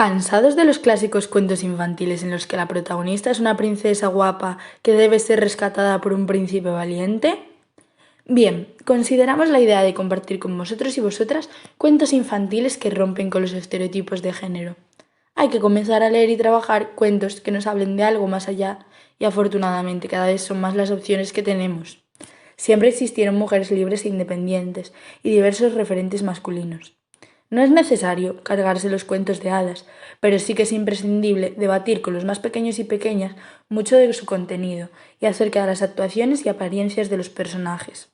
¿Cansados de los clásicos cuentos infantiles en los que la protagonista es una princesa guapa que debe ser rescatada por un príncipe valiente? Bien, consideramos la idea de compartir con vosotros y vosotras cuentos infantiles que rompen con los estereotipos de género. Hay que comenzar a leer y trabajar cuentos que nos hablen de algo más allá y afortunadamente cada vez son más las opciones que tenemos. Siempre existieron mujeres libres e independientes y diversos referentes masculinos. No es necesario cargarse los cuentos de hadas, pero sí que es imprescindible debatir con los más pequeños y pequeñas mucho de su contenido y acerca de las actuaciones y apariencias de los personajes.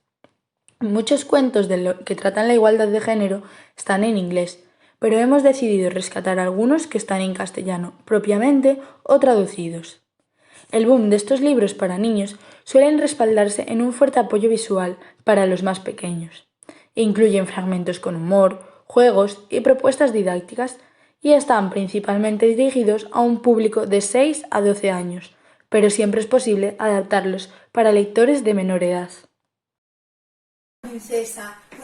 Muchos cuentos que tratan la igualdad de género están en inglés, pero hemos decidido rescatar algunos que están en castellano, propiamente o traducidos. El boom de estos libros para niños suelen respaldarse en un fuerte apoyo visual para los más pequeños. Incluyen fragmentos con humor, juegos y propuestas didácticas y están principalmente dirigidos a un público de 6 a 12 años, pero siempre es posible adaptarlos para lectores de menor edad.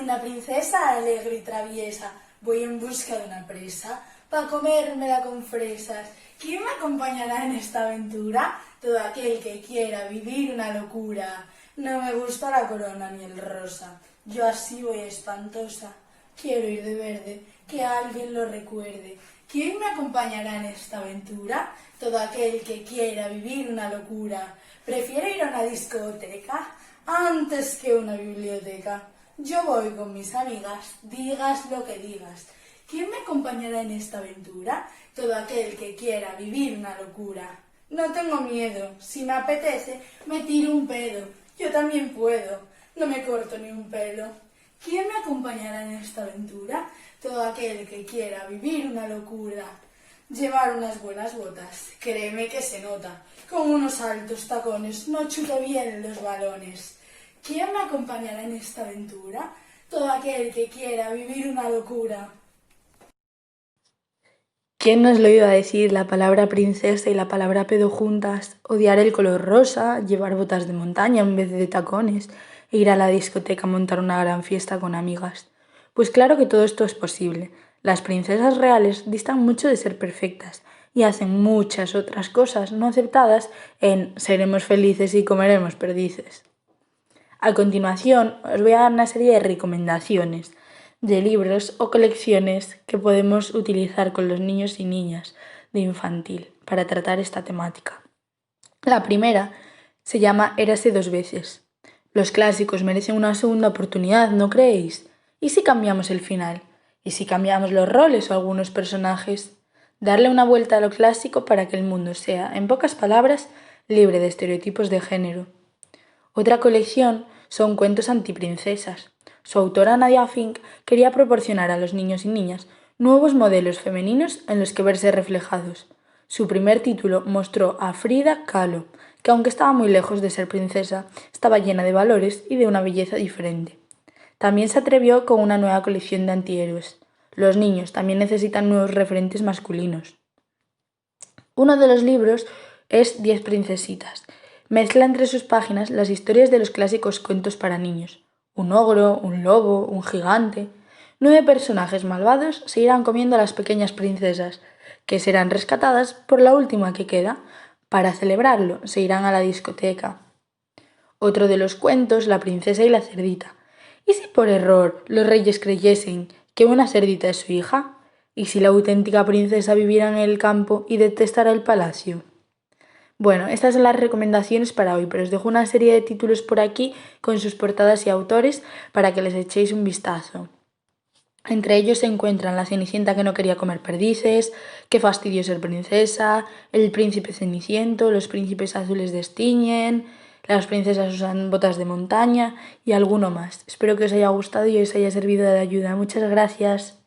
Una princesa alegre y traviesa, voy en busca de una presa, pa' comérmela con fresas. ¿Quién me acompañará en esta aventura? Todo aquel que quiera vivir una locura. No me gusta la corona ni el rosa, yo así voy espantosa. Quiero ir de verde, que alguien lo recuerde. ¿Quién me acompañará en esta aventura? Todo aquel que quiera vivir una locura. Prefiero ir a una discoteca antes que una biblioteca. Yo voy con mis amigas, digas lo que digas. ¿Quién me acompañará en esta aventura? Todo aquel que quiera vivir una locura. No tengo miedo, si me apetece, me tiro un pedo. Yo también puedo, no me corto ni un pelo. ¿Quién me acompañará en esta aventura? Todo aquel que quiera vivir una locura. Llevar unas buenas botas, créeme que se nota. Con unos altos tacones no chuto bien los balones. ¿Quién me acompañará en esta aventura? Todo aquel que quiera vivir una locura. ¿Quién nos lo iba a decir? La palabra princesa y la palabra pedo juntas, odiar el color rosa, llevar botas de montaña en vez de tacones, e ir a la discoteca a montar una gran fiesta con amigas. Pues claro que todo esto es posible. Las princesas reales distan mucho de ser perfectas y hacen muchas otras cosas no aceptadas en seremos felices y comeremos perdices. A continuación, os voy a dar una serie de recomendaciones de libros o colecciones que podemos utilizar con los niños y niñas de infantil para tratar esta temática. La primera se llama Érase dos veces. Los clásicos merecen una segunda oportunidad, ¿no creéis? ¿Y si cambiamos el final? ¿Y si cambiamos los roles o algunos personajes? Darle una vuelta a lo clásico para que el mundo sea, en pocas palabras, libre de estereotipos de género. Otra colección son cuentos antiprincesas. Su autora Nadia Fink quería proporcionar a los niños y niñas nuevos modelos femeninos en los que verse reflejados. Su primer título mostró a Frida Kahlo, que aunque estaba muy lejos de ser princesa, estaba llena de valores y de una belleza diferente. También se atrevió con una nueva colección de antihéroes. Los niños también necesitan nuevos referentes masculinos. Uno de los libros es 10 princesitas. Mezcla entre sus páginas las historias de los clásicos cuentos para niños. Un ogro, un lobo, un gigante. 9 personajes malvados se irán comiendo a las pequeñas princesas, que serán rescatadas por la última que queda. Para celebrarlo, se irán a la discoteca. Otro de los cuentos, La princesa y la cerdita. ¿Y si por error los reyes creyesen que una cerdita es su hija? ¿Y si la auténtica princesa viviera en el campo y detestara el palacio? Bueno, estas son las recomendaciones para hoy, pero os dejo una serie de títulos por aquí con sus portadas y autores para que les echéis un vistazo. Entre ellos se encuentran La Cenicienta que no quería comer perdices, Qué fastidio ser princesa, El príncipe ceniciento, Los príncipes azules destiñen, Las princesas usan botas de montaña y alguno más. Espero que os haya gustado y os haya servido de ayuda. Muchas gracias.